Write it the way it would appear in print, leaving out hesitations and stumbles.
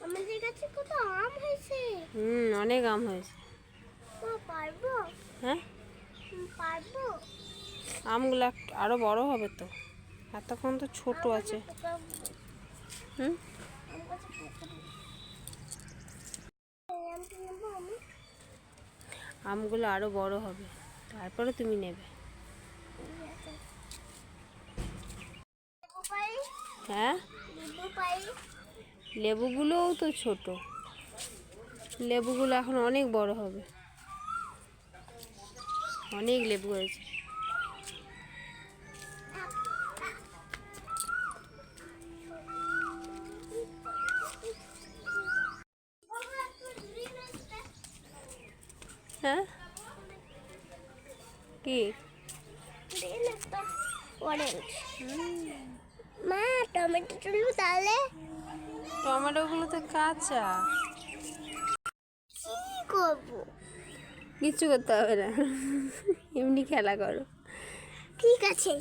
আমাদের কাছে কত আম হয়েছে। অনেক আম হয়েছে। পারবো? হ্যাঁ, পারবো। আমগুলো আরো বড় হবে তো, এতক্ষণ তো ছোট আছে। হুম, আমগুলো আরো বড় হবে, তারপরে তুমি নেবে। হ্যাঁ, লেবুগুলোও তো ছোট, লেবুগুলো এখন অনেক বড় হবে। অনেক লেবু হয়েছে। হ্যাঁ, কি অরেঞ্জ? মা টমেটো তুলবো তাহলে? টমেটোগুলো তো কাঁচা, কি করবো? কিচ্ছু করতে হবে না, এমনি খেলা করো। ঠিক আছে।